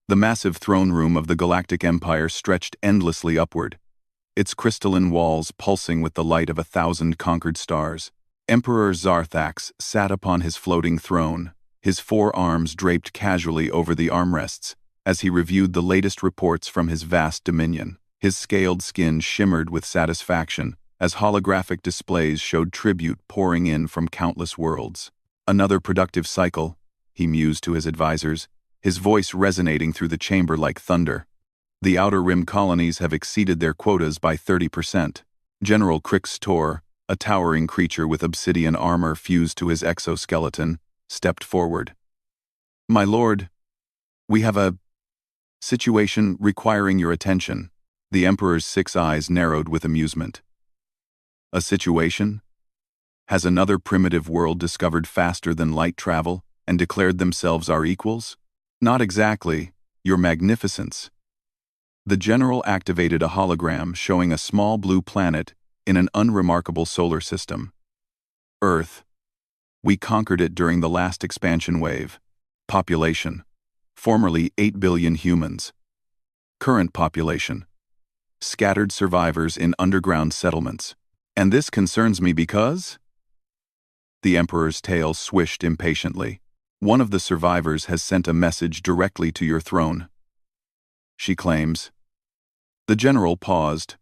The massive throne room of the Galactic Empire stretched endlessly upward, its crystalline walls pulsing with the light of 1,000 conquered stars. Emperor Zarthax sat upon his floating throne, his forearms draped casually over the armrests, as he reviewed the latest reports from his vast dominion. His scaled skin shimmered with satisfaction, as holographic displays showed tribute pouring in from countless worlds. Another productive cycle, he mused to his advisors, his voice resonating through the chamber like thunder. The Outer Rim colonies have exceeded their quotas by 30%. General Crix Tor, a towering creature with obsidian armor fused to his exoskeleton, stepped forward. "My lord, we have a situation requiring your attention." The Emperor's 6 eyes narrowed with amusement. "A situation? Has another primitive world discovered faster than light travel and declared themselves our equals?" "Not exactly, your magnificence." The general activated a hologram showing a small blue planet in an unremarkable solar system. "Earth. We conquered it during the last expansion wave. Population. Formerly 8 billion humans. Current population. Scattered survivors in underground settlements. And this concerns me because?" The Emperor's tail swished impatiently. "One of the survivors has sent a message directly to your throne. She claims." The general paused,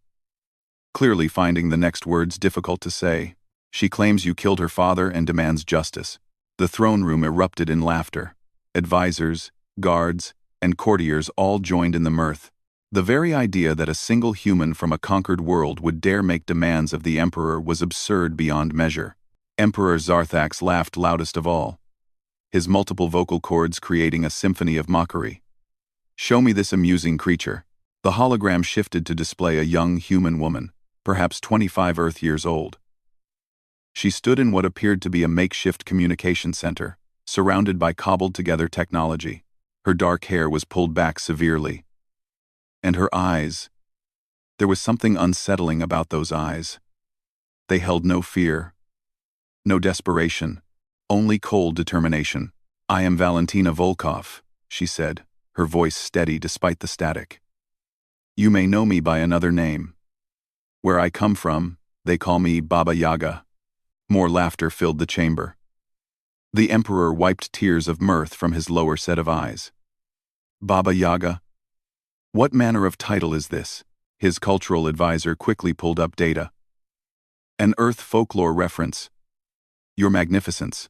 clearly finding the next words difficult to say. "She claims you killed her father and demands justice." The throne room erupted in laughter. Advisors, guards, and courtiers all joined in the mirth. The very idea that a single human from a conquered world would dare make demands of the Emperor was absurd beyond measure. Emperor Zarthax laughed loudest of all, his multiple vocal cords creating a symphony of mockery. "Show me this amusing creature." The hologram shifted to display a young human woman, perhaps 25 Earth years old. She stood in what appeared to be a makeshift communication center, surrounded by cobbled-together technology. Her dark hair was pulled back severely. And her eyes. There was something unsettling about those eyes. They held no fear, no desperation, only cold determination. "I am Valentina Volkov," she said, her voice steady despite the static. "You may know me by another name. Where I come from, they call me Baba Yaga." More laughter filled the chamber. The Emperor wiped tears of mirth from his lower set of eyes. "Baba Yaga? What manner of title is this?" His cultural advisor quickly pulled up data. "An Earth folklore reference. Your Magnificence.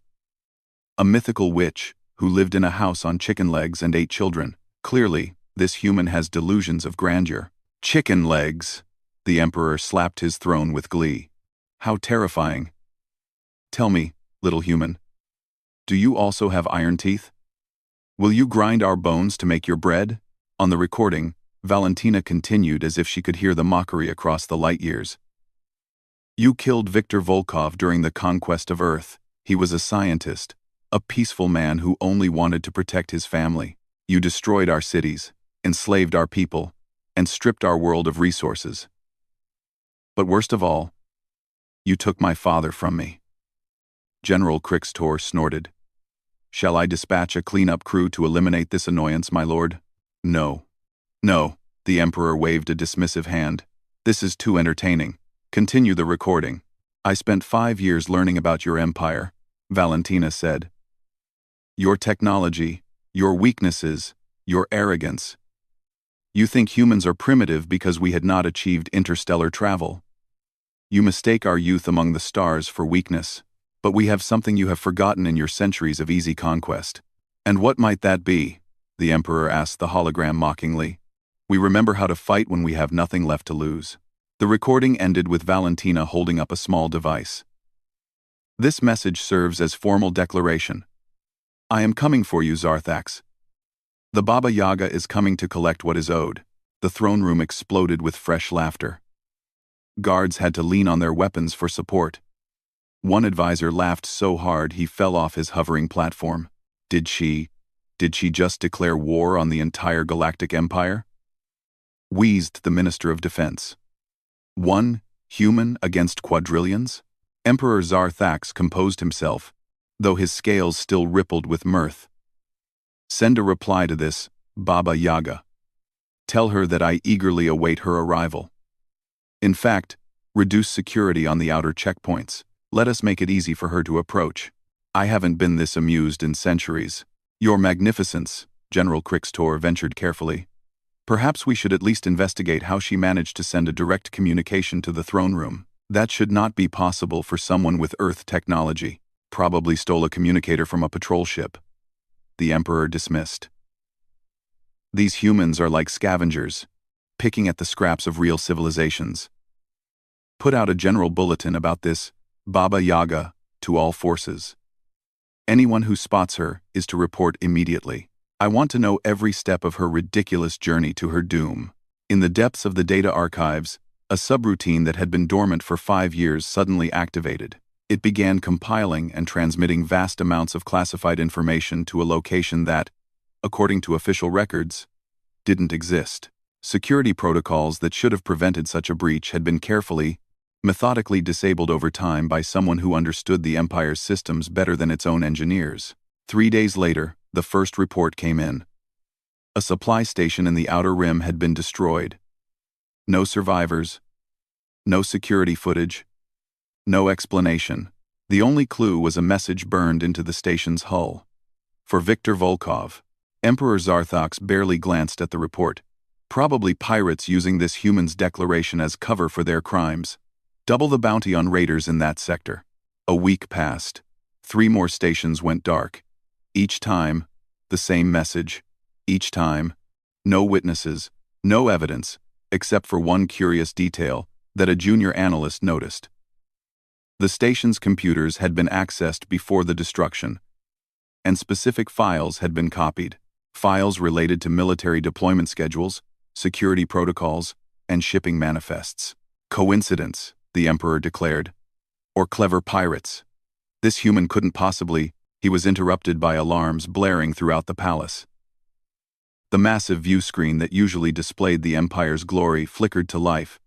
A mythical witch who lived in a house on chicken legs and 8 children. Clearly, this human has delusions of grandeur." "Chicken legs!" The Emperor slapped his throne with glee. "How terrifying. Tell me, little human, do you also have iron teeth? Will you grind our bones to make your bread?" On the recording, Valentina continued as if she could hear the mockery across the light years. "You killed Viktor Volkov during the conquest of Earth. He was a scientist, a peaceful man who only wanted to protect his family. You destroyed our cities, enslaved our people, and stripped our world of resources. But worst of all, you took my father from me." General Crix Tor snorted. "Shall I dispatch a cleanup crew to eliminate this annoyance, my lord?" "No. No," the Emperor waved a dismissive hand. "This is too entertaining. Continue the recording." "I spent 5 years learning about your empire," Valentina said. "Your technology, your weaknesses, your arrogance. You think humans are primitive because we had not achieved interstellar travel. You mistake our youth among the stars for weakness, but we have something you have forgotten in your centuries of easy conquest." "And what might that be?" the Emperor asked the hologram mockingly. "We remember how to fight when we have nothing left to lose." The recording ended with Valentina holding up a small device. "This message serves as formal declaration. I am coming for you, Zarthax. The Baba Yaga is coming to collect what is owed." The throne room exploded with fresh laughter. Guards had to lean on their weapons for support. One advisor laughed so hard he fell off his hovering platform. Did she just declare war on the entire Galactic Empire?" Wheezed the Minister of Defense. "One human against quadrillions?" Emperor Zarthax composed himself, though his scales still rippled with mirth. "Send a reply to this, Baba Yaga. Tell her that I eagerly await her arrival. In fact, reduce security on the outer checkpoints. Let us make it easy for her to approach. I haven't been this amused in centuries. Your Magnificence, General Crixtor ventured carefully. Perhaps we should at least investigate how she managed to send a direct communication to the throne room. That should not be possible for someone with Earth technology. Probably stole a communicator from a patrol ship. The Emperor dismissed. These humans are like scavengers, picking at the scraps of real civilizations. Put out a general bulletin about this, Baba Yaga, to all forces. Anyone who spots her is to report immediately. I want to know every step of her ridiculous journey to her doom. In the depths of the data archives, a subroutine that had been dormant for 5 years suddenly activated. It began compiling and transmitting vast amounts of classified information to a location that, according to official records, didn't exist. Security protocols that should have prevented such a breach had been carefully, methodically disabled over time by someone who understood the Empire's systems better than its own engineers. 3 days later, the first report came in. A supply station in the Outer Rim had been destroyed. No survivors. No security footage. No explanation. The only clue was a message burned into the station's hull. For Viktor Volkov. Emperor Zarthox barely glanced at the report. Probably pirates using this human's declaration as cover for their crimes. Double the bounty on raiders in that sector. A week passed. 3 more stations went dark. Each time, the same message. Each time, no witnesses, no evidence, except for one curious detail that a junior analyst noticed. The station's computers had been accessed before the destruction, and specific files had been copied. Files related to military deployment schedules, security protocols, and shipping manifests. Coincidence, the Emperor declared. Or clever pirates. This human couldn't possibly. He was interrupted by alarms blaring throughout the palace. The massive view screen that usually displayed the Empire's glory flickered to life,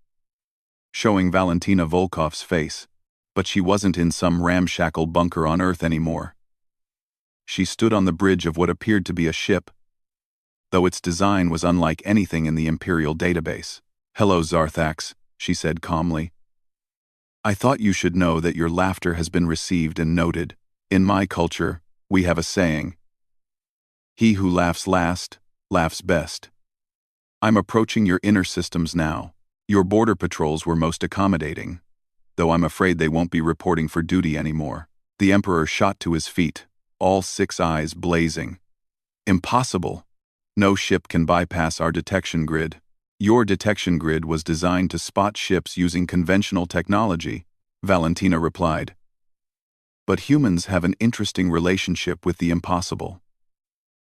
showing Valentina Volkov's face, but she wasn't in some ramshackle bunker on Earth anymore. She stood on the bridge of what appeared to be a ship, though its design was unlike anything in the Imperial database. "Hello, Zarthax," she said calmly. "I thought you should know that your laughter has been received and noted. In my culture, we have a saying, 'He who laughs last, laughs best.' I'm approaching your inner systems now. Your border patrols were most accommodating, though I'm afraid they won't be reporting for duty anymore." The Emperor shot to his feet, all 6 eyes blazing. "Impossible! No ship can bypass our detection grid. Your detection grid was designed to spot ships using conventional technology," Valentina replied. "But humans have an interesting relationship with the impossible.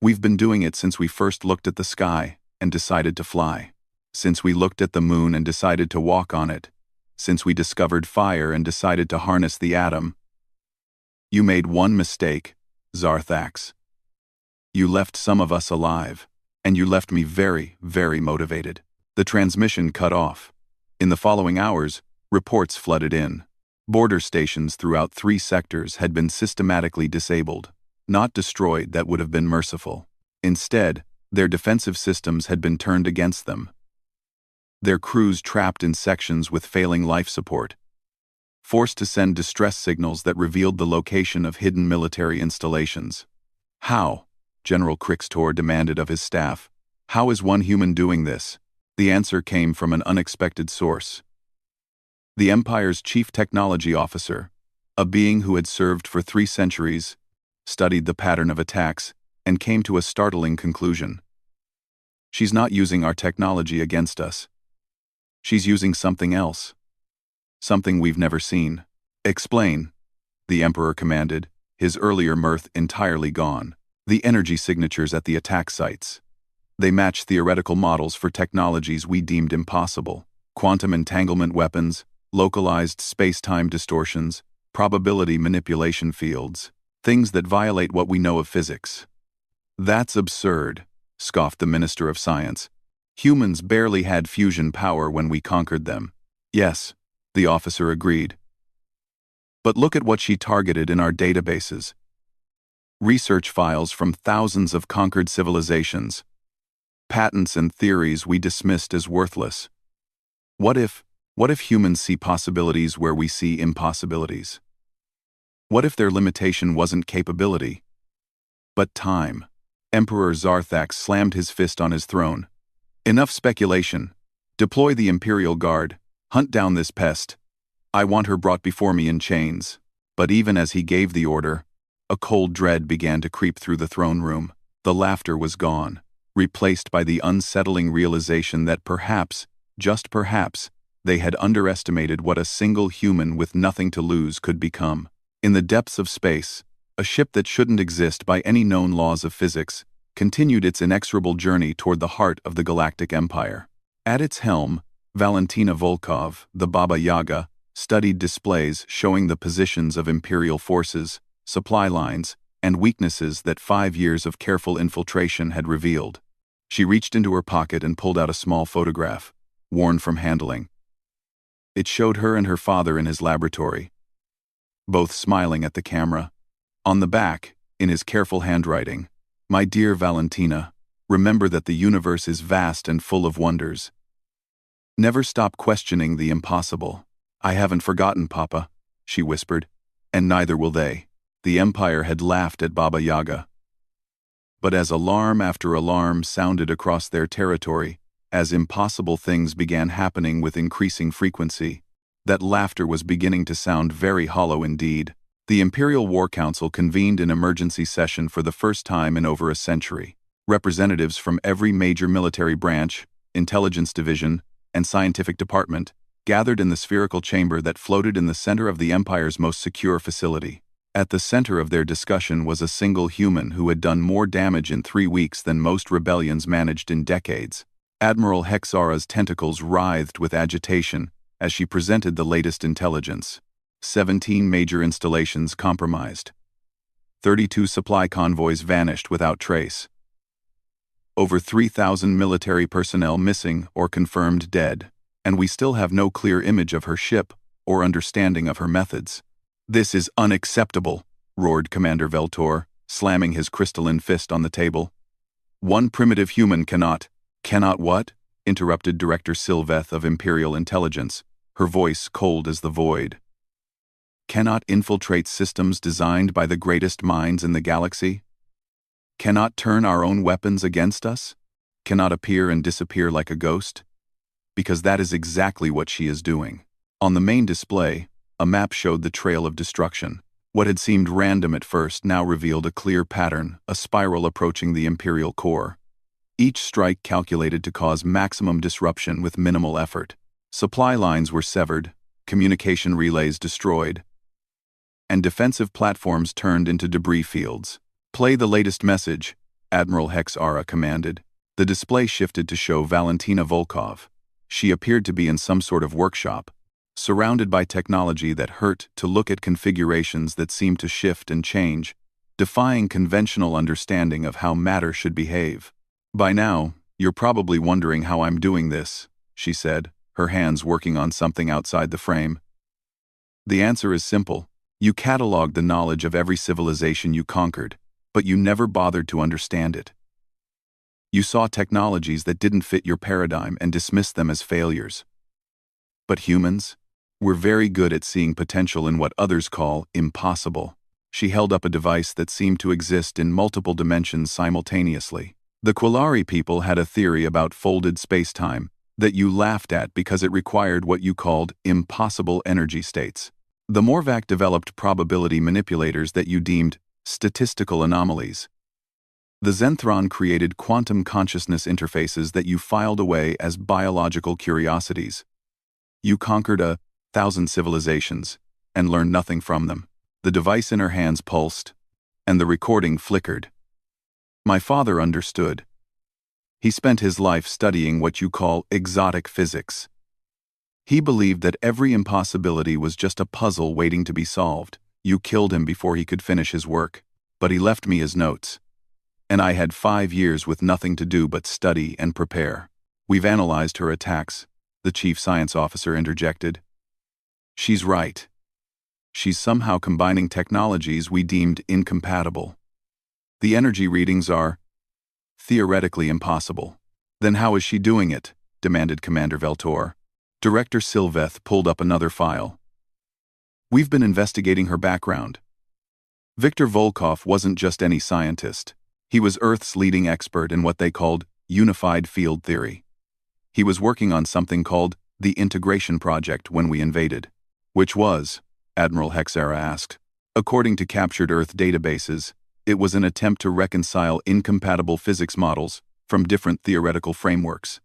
We've been doing it since we first looked at the sky and decided to fly. Since we looked at the moon and decided to walk on it. Since we discovered fire and decided to harness the atom. You made one mistake, Zarthax. You left some of us alive, and you left me very, very motivated." The transmission cut off. In the following hours, reports flooded in. Border stations throughout 3 sectors had been systematically disabled. Not destroyed, that would have been merciful. Instead, their defensive systems had been turned against them. Their crews trapped in sections with failing life support. Forced to send distress signals that revealed the location of hidden military installations. "How?" General Crixtor demanded of his staff. "How is one human doing this?" The answer came from an unexpected source. The Empire's chief technology officer, a being who had served for 3 centuries, studied the pattern of attacks and came to a startling conclusion. "She's not using our technology against us. She's using something else. Something we've never seen." "Explain," the Emperor commanded, his earlier mirth entirely gone. "The energy signatures at the attack sites. They match theoretical models for technologies we deemed impossible. Quantum entanglement weapons, localized space-time distortions, probability manipulation fields. Things that violate what we know of physics." "That's absurd," scoffed the Minister of Science. "Humans barely had fusion power when we conquered them." "Yes," the officer agreed. "But look at what she targeted in our databases. Research files from thousands of conquered civilizations. patents and theories we dismissed as worthless. What if humans see possibilities where we see impossibilities? What if their limitation wasn't capability, but time? Emperor Zarthax slammed his fist on his throne. Enough speculation. Deploy the Imperial Guard. Hunt down this pest. I want her brought before me in chains. But even as he gave the order, a cold dread began to creep through the throne room. The laughter was gone, replaced by the unsettling realization that perhaps, just perhaps, they had underestimated what a single human with nothing to lose could become. In the depths of space, a ship that shouldn't exist by any known laws of physics continued its inexorable journey toward the heart of the Galactic Empire. At its helm, Valentina Volkov, the Baba Yaga, studied displays showing the positions of Imperial forces, supply lines, and weaknesses that 5 years of careful infiltration had revealed. She reached into her pocket and pulled out a small photograph, worn from handling. It showed her and her father in his laboratory, both smiling at the camera. On the back, in his careful handwriting, "My dear Valentina, remember that the universe is vast and full of wonders. Never stop questioning the impossible." "I haven't forgotten, Papa," she whispered, "and neither will they." The Empire had laughed at Baba Yaga. But as alarm after alarm sounded across their territory, as impossible things began happening with increasing frequency, that laughter was beginning to sound very hollow indeed. The Imperial War Council convened an emergency session for the first time in over a century. Representatives from every major military branch, intelligence division, and scientific department gathered in the spherical chamber that floated in the center of the Empire's most secure facility. At the center of their discussion was a single human who had done more damage in 3 weeks than most rebellions managed in decades. Admiral Hexara's tentacles writhed with agitation as she presented the latest intelligence. 17 major installations compromised. 32 supply convoys vanished without trace. Over 3,000 military personnel missing or confirmed dead, and we still have no clear image of her ship or understanding of her methods. "This is unacceptable," roared Commander Veltor, slamming his crystalline fist on the table. "One primitive human cannot—" "Cannot what?" interrupted Director Sylveth of Imperial Intelligence, her voice cold as the void. "Cannot infiltrate systems designed by the greatest minds in the galaxy? Cannot turn our own weapons against us? Cannot appear and disappear like a ghost? Because that is exactly what she is doing." On the main display, a map showed the trail of destruction. What had seemed random at first now revealed a clear pattern, a spiral approaching the Imperial core. Each strike calculated to cause maximum disruption with minimal effort. Supply lines were severed, communication relays destroyed, and defensive platforms turned into debris fields. "Play the latest message," Admiral Hexara commanded. The display shifted to show Valentina Volkov. She appeared to be in some sort of workshop, surrounded by technology that hurt to look at configurations that seemed to shift and change, defying conventional understanding of how matter should behave. "By now, you're probably wondering how I'm doing this," she said, her hands working on something outside the frame. "The answer is simple. You cataloged the knowledge of every civilization you conquered, but you never bothered to understand it. You saw technologies that didn't fit your paradigm and dismissed them as failures. But humans? We're very good at seeing potential in what others call impossible." She held up a device that seemed to exist in multiple dimensions simultaneously. "The Quillari people had a theory about folded spacetime that you laughed at because it required what you called impossible energy states. The Morvac developed probability manipulators that you deemed statistical anomalies. The Zenthron created quantum consciousness interfaces that you filed away as biological curiosities. You conquered 1,000 civilizations and learned nothing from them." The device in her hands pulsed, and the recording flickered. "My father understood. He spent his life studying what you call exotic physics. He believed that every impossibility was just a puzzle waiting to be solved. You killed him before he could finish his work, but he left me his notes. And I had 5 years with nothing to do but study and prepare." "We've analyzed her attacks," the chief science officer interjected. "She's right. She's somehow combining technologies we deemed incompatible. The energy readings are theoretically impossible. Then how is she doing it? Demanded Commander Veltor. Director Sylveth pulled up another file. We've been investigating her background. Viktor Volkov wasn't just any scientist. He was Earth's leading expert in what they called unified field theory. He was working on something called the Integration Project when we invaded. Which was? Admiral Hexera asked. According to captured Earth databases, it was an attempt to reconcile incompatible physics models from different theoretical frameworks.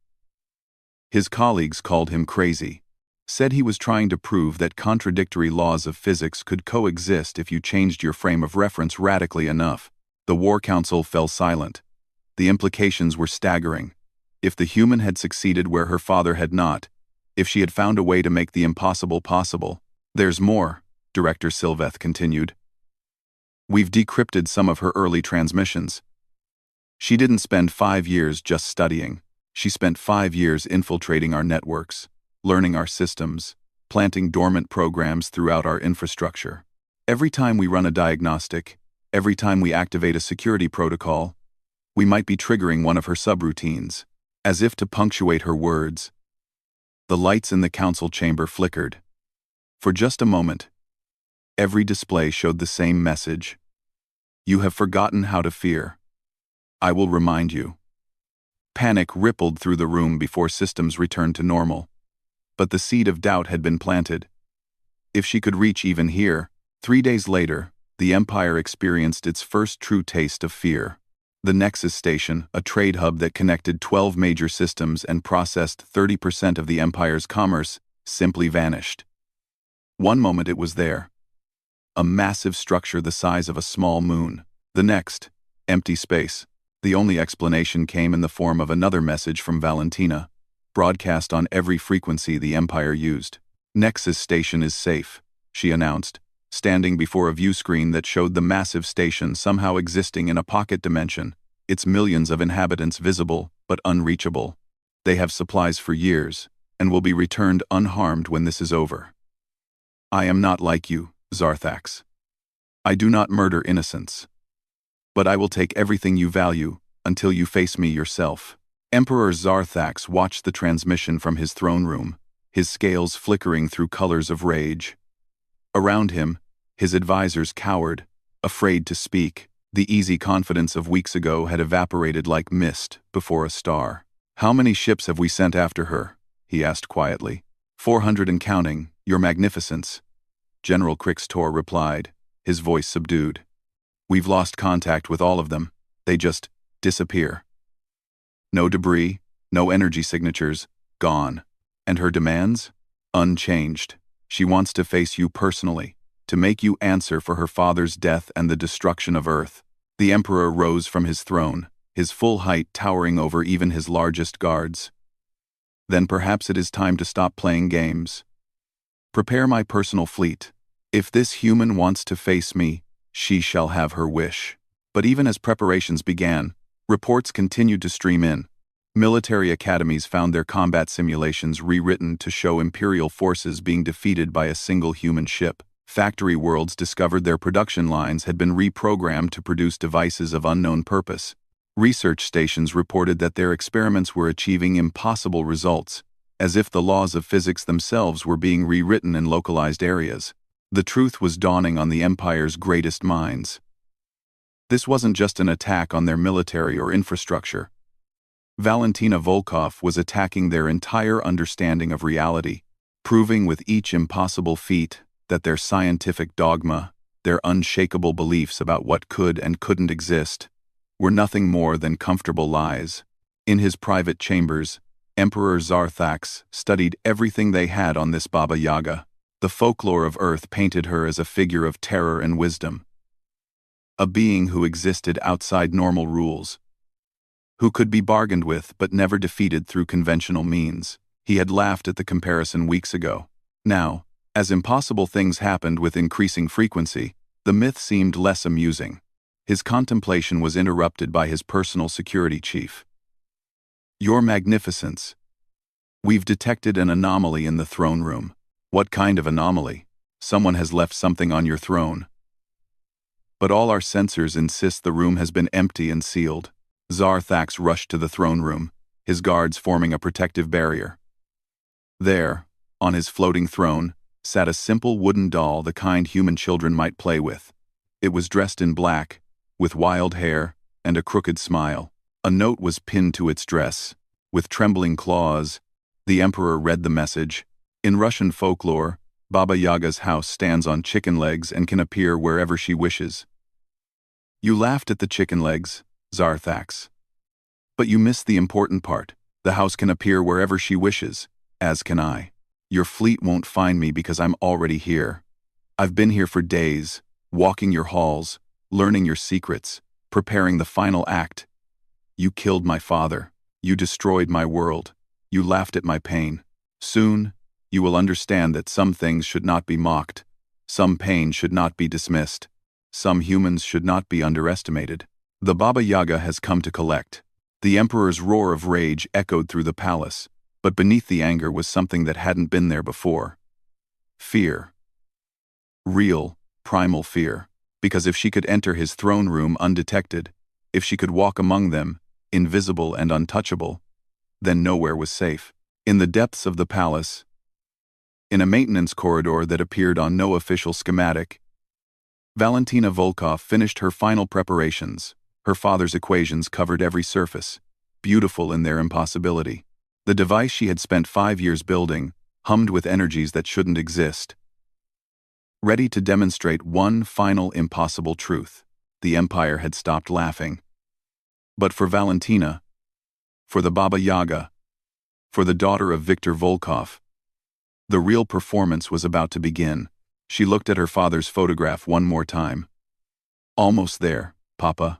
His colleagues called him crazy, said he was trying to prove that contradictory laws of physics could coexist if you changed your frame of reference radically enough. The War Council fell silent. The implications were staggering. If the human had succeeded where her father had not, if she had found a way to make the impossible possible. There's more, Director Sylveth continued. We've decrypted some of her early transmissions. She didn't spend 5 years just studying. She spent 5 years infiltrating our networks, learning our systems, planting dormant programs throughout our infrastructure. Every time we run a diagnostic, every time we activate a security protocol, we might be triggering one of her subroutines, as if to punctuate her words. The lights in the council chamber flickered. For just a moment, every display showed the same message. You have forgotten how to fear. I will remind you. Panic rippled through the room before systems returned to normal. But the seed of doubt had been planted. If she could reach even here, 3 days later, the Empire experienced its first true taste of fear. The Nexus Station, a trade hub that connected 12 major systems and processed 30% of the Empire's commerce, simply vanished. One moment it was there. A massive structure the size of a small moon. The next, empty space. The only explanation came in the form of another message from Valentina, broadcast on every frequency the Empire used. Nexus Station is safe, she announced, standing before a view screen that showed the massive station somehow existing in a pocket dimension, its millions of inhabitants visible but unreachable. They have supplies for years, and will be returned unharmed when this is over. I am not like you, Zarthax. I do not murder innocents. But I will take everything you value until you face me yourself. Emperor Zarthax watched the transmission from his throne room, his scales flickering through colors of rage. Around him, his advisors cowered, afraid to speak. The easy confidence of weeks ago had evaporated like mist before a star. How many ships have we sent after her? He asked quietly. 400 and counting, Your Magnificence. General Krixtor replied, his voice subdued. We've lost contact with all of them. They just disappear. No debris, no energy signatures, gone. And her demands? Unchanged. She wants to face you personally, to make you answer for her father's death and the destruction of Earth. The Emperor rose from his throne, his full height towering over even his largest guards. Then perhaps it is time to stop playing games. Prepare my personal fleet. If this human wants to face me, she shall have her wish. But even as preparations began, reports continued to stream in. Military academies found their combat simulations rewritten to show Imperial forces being defeated by a single human ship. Factory worlds discovered their production lines had been reprogrammed to produce devices of unknown purpose. Research stations reported that their experiments were achieving impossible results, as if the laws of physics themselves were being rewritten in localized areas. The truth was dawning on the Empire's greatest minds. This wasn't just an attack on their military or infrastructure. Valentina Volkov was attacking their entire understanding of reality, proving with each impossible feat that their scientific dogma, their unshakable beliefs about what could and couldn't exist, were nothing more than comfortable lies. In his private chambers, Emperor Zarthax studied everything they had on this Baba Yaga. The folklore of Earth painted her as a figure of terror and wisdom. A being who existed outside normal rules, who could be bargained with but never defeated through conventional means. He had laughed at the comparison weeks ago. Now, as impossible things happened with increasing frequency, the myth seemed less amusing. His contemplation was interrupted by his personal security chief. Your Magnificence, we've detected an anomaly in the throne room. What kind of anomaly? Someone has left something on your throne. But all our sensors insist the room has been empty and sealed. Zarthax rushed to the throne room, his guards forming a protective barrier. There, on his floating throne, sat a simple wooden doll the kind human children might play with. It was dressed in black, with wild hair and a crooked smile. A note was pinned to its dress. With trembling claws, the emperor read the message. In Russian folklore, Baba Yaga's house stands on chicken legs and can appear wherever she wishes. You laughed at the chicken legs, Zarthax. But you missed the important part. The house can appear wherever she wishes, as can I. Your fleet won't find me because I'm already here. I've been here for days, walking your halls, learning your secrets, preparing the final act. You killed my father. You destroyed my world. You laughed at my pain. Soon, you will understand that some things should not be mocked. Some pain should not be dismissed. Some humans should not be underestimated. The Baba Yaga has come to collect. The emperor's roar of rage echoed through the palace, but beneath the anger was something that hadn't been there before. Fear. Real, primal fear. Because if she could enter his throne room undetected, if she could walk among them, invisible and untouchable, then nowhere was safe. In the depths of the palace, in a maintenance corridor that appeared on no official schematic, Valentina Volkov finished her final preparations. Her father's equations covered every surface, beautiful in their impossibility. The device she had spent 5 years building hummed with energies that shouldn't exist, ready to demonstrate one final impossible truth. The Empire had stopped laughing. But for Valentina, for the Baba Yaga, for the daughter of Viktor Volkov, the real performance was about to begin. She looked at her father's photograph one more time. Almost there, Papa.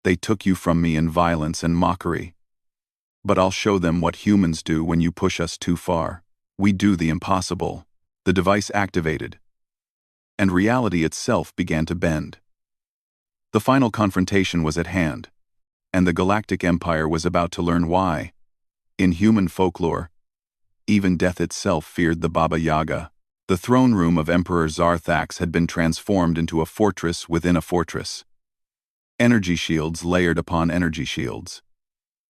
They took you from me in violence and mockery. But I'll show them what humans do when you push us too far. We do the impossible. The device activated, and reality itself began to bend. The final confrontation was at hand, and the Galactic Empire was about to learn why. In human folklore, even death itself feared the Baba Yaga. The throne room of Emperor Zarthax had been transformed into a fortress within a fortress. Energy shields layered upon energy shields.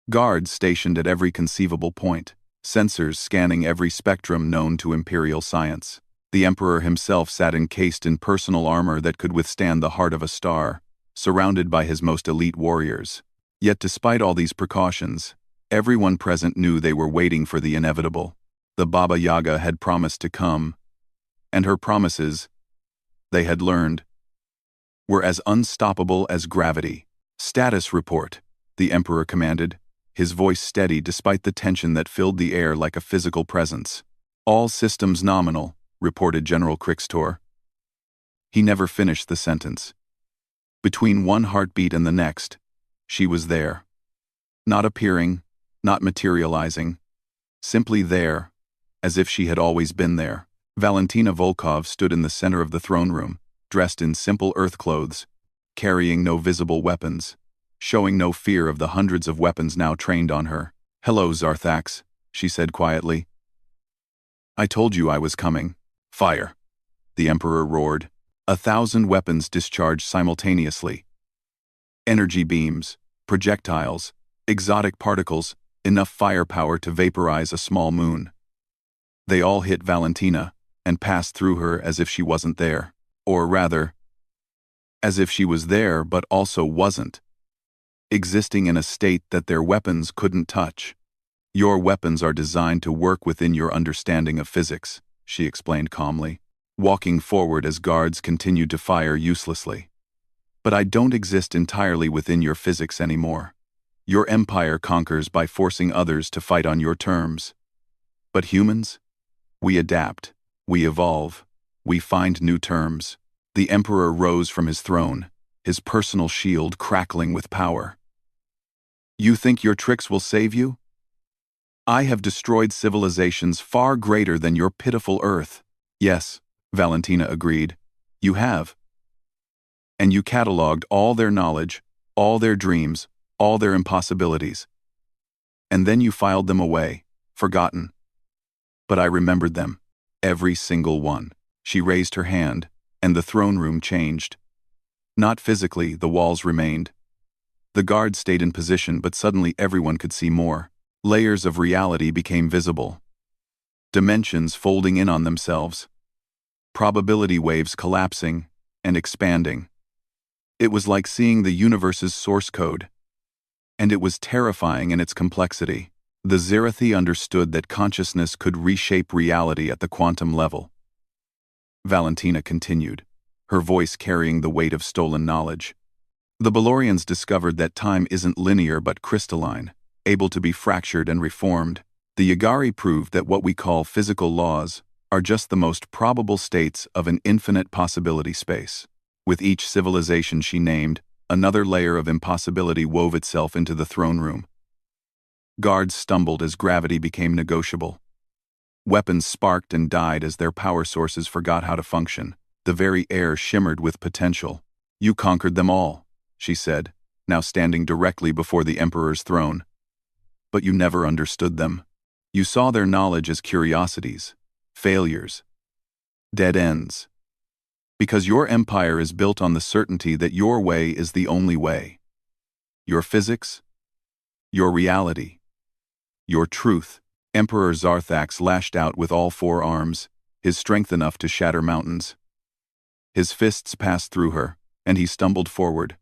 Guards stationed at every conceivable point, sensors scanning every spectrum known to imperial science. The Emperor himself sat encased in personal armor that could withstand the heart of a star, surrounded by his most elite warriors. Yet despite all these precautions, everyone present knew they were waiting for the inevitable. The Baba Yaga had promised to come, and her promises, they had learned, were as unstoppable as gravity. Status report, the Emperor commanded, his voice steady despite the tension that filled the air like a physical presence. All systems nominal, reported General Krixtor. He never finished the sentence. Between one heartbeat and the next, she was there. Not appearing, not materializing, simply there, as if she had always been there. Valentina Volkov stood in the center of the throne room, dressed in simple earth clothes, carrying no visible weapons, showing no fear of the hundreds of weapons now trained on her. "Hello, Zarthax," she said quietly. "I told you I was coming." "Fire!" the Emperor roared. 1,000 weapons discharged simultaneously. Energy beams, projectiles, exotic particles, enough firepower to vaporize a small moon. They all hit Valentina and passed through her as if she wasn't there. Or rather, as if she was there but also wasn't, existing in a state that their weapons couldn't touch. "Your weapons are designed to work within your understanding of physics," she explained calmly, walking forward as guards continued to fire uselessly. "But I don't exist entirely within your physics anymore. Your empire conquers by forcing others to fight on your terms. But humans? We adapt, we evolve, we find new terms." The Emperor rose from his throne, his personal shield crackling with power. "You think your tricks will save you? I have destroyed civilizations far greater than your pitiful Earth." "Yes," Valentina agreed, "you have. And you catalogued all their knowledge, all their dreams, all their impossibilities. And then you filed them away, forgotten. But I remembered them, every single one." She raised her hand, and the throne room changed. Not physically, the walls remained. The guards stayed in position, but suddenly everyone could see more. Layers of reality became visible. Dimensions folding in on themselves. Probability waves collapsing and expanding. It was like seeing the universe's source code. And it was terrifying in its complexity. The Zerathi understood that consciousness could reshape reality at the quantum level. Valentina continued, her voice carrying the weight of stolen knowledge. The Balorians discovered that time isn't linear but crystalline, able to be fractured and reformed. The Yagari proved that what we call physical laws are just the most probable states of an infinite possibility space. With each civilization she named, another layer of impossibility wove itself into the throne room. Guards stumbled as gravity became negotiable. Weapons sparked and died as their power sources forgot how to function. The very air shimmered with potential. "You conquered them all," she said, now standing directly before the Emperor's throne. "But you never understood them. You saw their knowledge as curiosities, failures, dead ends. Because your empire is built on the certainty that your way is the only way. Your physics, your reality, your truth." Emperor Zarthax lashed out with all four arms, his strength enough to shatter mountains. His fists passed through her, and he stumbled forward,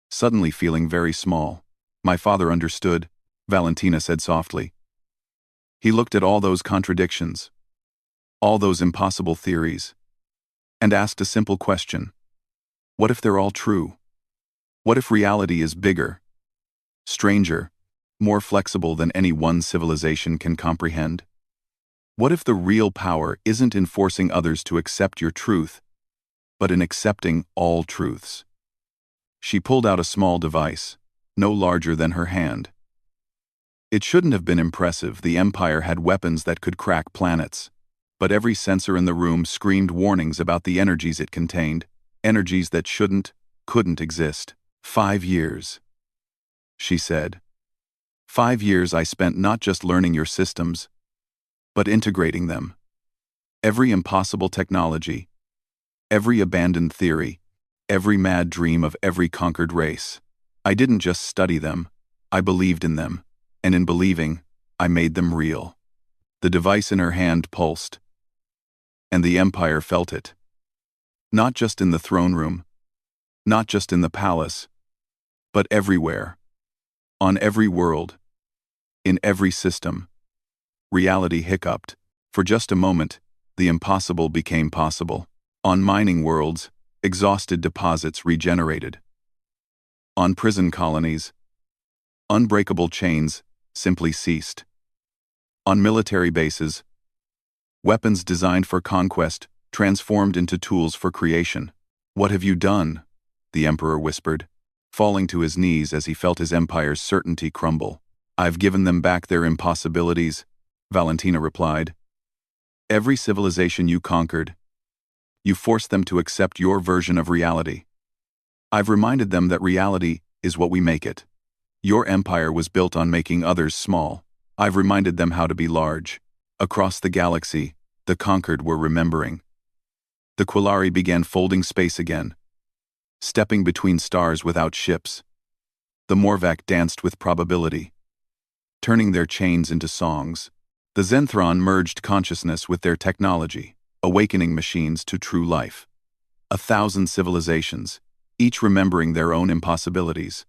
suddenly feeling very small. "My father understood," Valentina said softly. "He looked at all those contradictions, all those impossible theories, and asked a simple question. What if they're all true? What if reality is bigger, stranger, more flexible than any one civilization can comprehend? What if the real power isn't in forcing others to accept your truth, but in accepting all truths?" She pulled out a small device, no larger than her hand. It shouldn't have been impressive. The Empire had weapons that could crack planets. But every sensor in the room screamed warnings about the energies it contained, energies that couldn't exist. 5 years, she said. 5 years I spent not just learning your systems, but integrating them. Every impossible technology, every abandoned theory, every mad dream of every conquered race. I didn't just study them, I believed in them, and in believing, I made them real. The device in her hand pulsed, and the Empire felt it. Not just in the throne room, not just in the palace, but everywhere. On every world, in every system. Reality hiccuped. For just a moment, the impossible became possible. On mining worlds, exhausted deposits regenerated. On prison colonies, unbreakable chains simply ceased. On military bases, weapons designed for conquest transformed into tools for creation. "What have you done?" the Emperor whispered, falling to his knees as he felt his empire's certainty crumble. "I've given them back their impossibilities," Valentina replied. "Every civilization you conquered, you forced them to accept your version of reality. I've reminded them that reality is what we make it. Your empire was built on making others small. I've reminded them how to be large." Across the galaxy, the conquered were remembering. The Quillari began folding space again, stepping between stars without ships. The Morvac danced with probability, turning their chains into songs. The Zenthron merged consciousness with their technology, awakening machines to true life. 1,000 civilizations, each remembering their own impossibilities,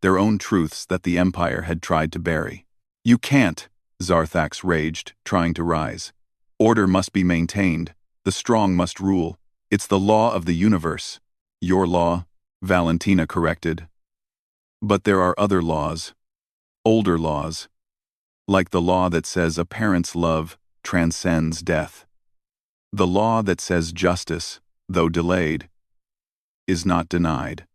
their own truths that the Empire had tried to bury. "You can't," Zarthax raged, trying to rise. "Order must be maintained. The strong must rule. It's the law of the universe." "Your law," Valentina corrected. "But there are other laws. Older laws. Like the law that says a parent's love transcends death. The law that says justice, though delayed, is not denied.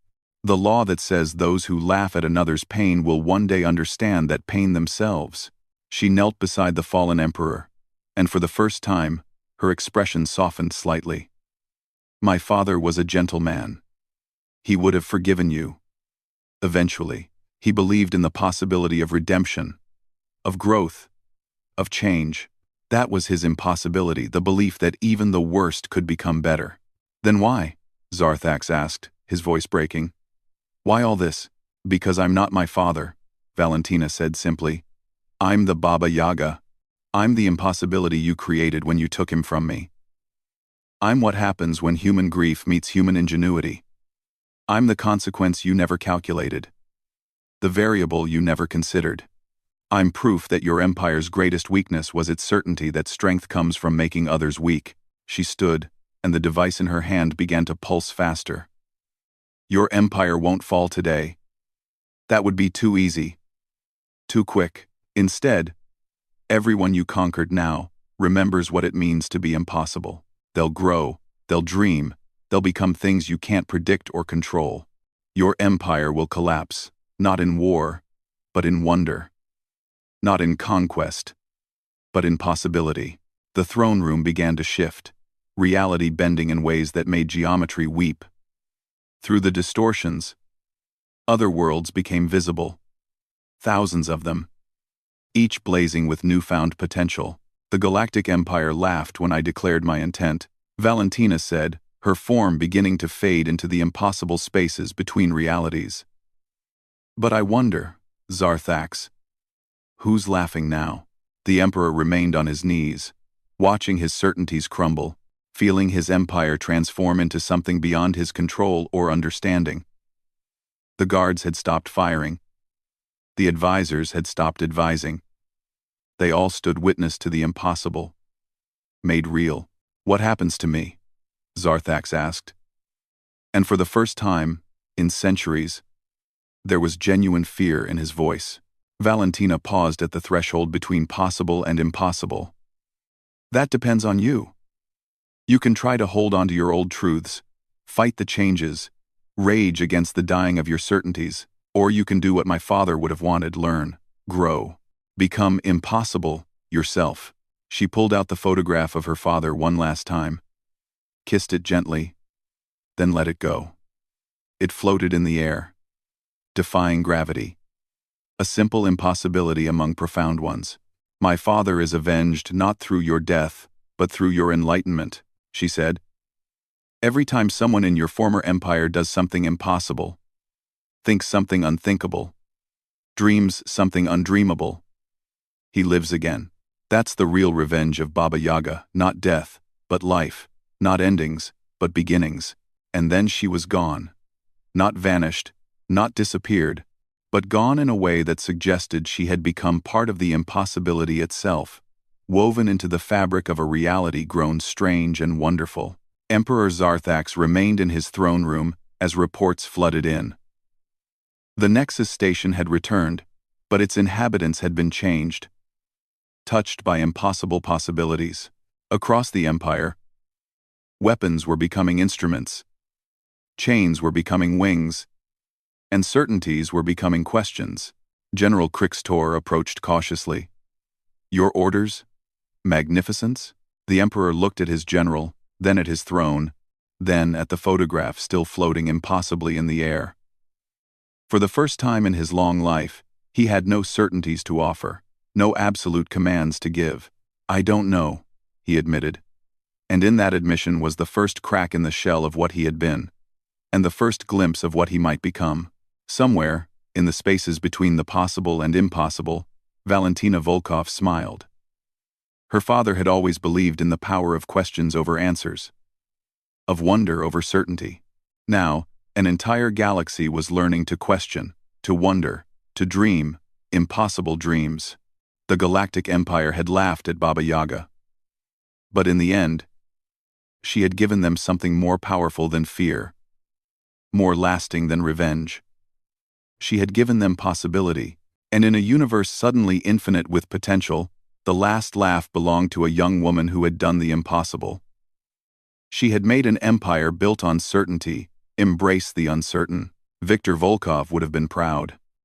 The law that says those who laugh at another's pain will one day understand that pain themselves." She knelt beside the fallen emperor, and for the first time, her expression softened slightly. "My father was a gentle man. He would have forgiven you. Eventually, he believed in the possibility of redemption, of growth, of change. That was his impossibility, the belief that even the worst could become better." "Then why?" Zarthax asked, his voice breaking. "Why all this?" "Because I'm not my father," Valentina said simply. I'm the Baba Yaga. I'm the impossibility you created when you took him from me. I'm what happens when human grief meets human ingenuity. I'm the consequence you never calculated, the variable you never considered. I'm proof that your empire's greatest weakness was its certainty that strength comes from making others weak. She stood, and the device in her hand began to pulse faster. Your empire won't fall today. That would be too easy. Too quick. Instead, everyone you conquered now remembers what it means to be impossible. They'll grow, they'll dream, they'll become things you can't predict or control. Your empire will collapse, not in war, but in wonder. Not in conquest, but in possibility. The throne room began to shift, reality bending in ways that made geometry weep. Through the distortions, other worlds became visible. Thousands of them, each blazing with newfound potential. The Galactic Empire laughed when I declared my intent. Valentina said, her form beginning to fade into the impossible spaces between realities. But I wonder, Zarthax, who's laughing now? The Emperor remained on his knees, watching his certainties crumble, feeling his empire transform into something beyond his control or understanding. The guards had stopped firing. The advisors had stopped advising. They all stood witness to the impossible, made real. What happens to me? Zarthax asked. And for the first time, in centuries, there was genuine fear in his voice. Valentina paused at the threshold between possible and impossible. That depends on you. You can try to hold on to your old truths, fight the changes, rage against the dying of your certainties, or you can do what my father would have wanted: learn, grow, become impossible yourself. She pulled out the photograph of her father one last time, kissed it gently, then let it go. It floated in the air, defying gravity. A simple impossibility among profound ones. My father is avenged not through your death, but through your enlightenment, she said. Every time someone in your former empire does something impossible, thinks something unthinkable, dreams something undreamable, he lives again. That's the real revenge of Baba Yaga, not death, but life, not endings, but beginnings. And then she was gone. Not vanished, not disappeared, but gone in a way that suggested she had become part of the impossibility itself, woven into the fabric of a reality grown strange and wonderful. Emperor Zarthax remained in his throne room as reports flooded in. The Nexus station had returned, but its inhabitants had been changed, touched by impossible possibilities. Across the Empire, weapons were becoming instruments, chains were becoming wings, and certainties were becoming questions. General Krixtor approached cautiously. Your orders? Magnificence? The Emperor looked at his general, then at his throne, then at the photograph still floating impossibly in the air. For the first time in his long life, he had no certainties to offer, no absolute commands to give. I don't know, he admitted. And in that admission was the first crack in the shell of what he had been, and the first glimpse of what he might become. Somewhere, in the spaces between the possible and impossible, Valentina Volkov smiled. Her father had always believed in the power of questions over answers, of wonder over certainty. Now, an entire galaxy was learning to question, to wonder, to dream impossible dreams. The Galactic Empire had laughed at Baba Yaga. But in the end, she had given them something more powerful than fear, more lasting than revenge. She had given them possibility, and in a universe suddenly infinite with potential, the last laugh belonged to a young woman who had done the impossible. She had made an empire built on certainty, embraced the uncertain. Viktor Volkov would have been proud.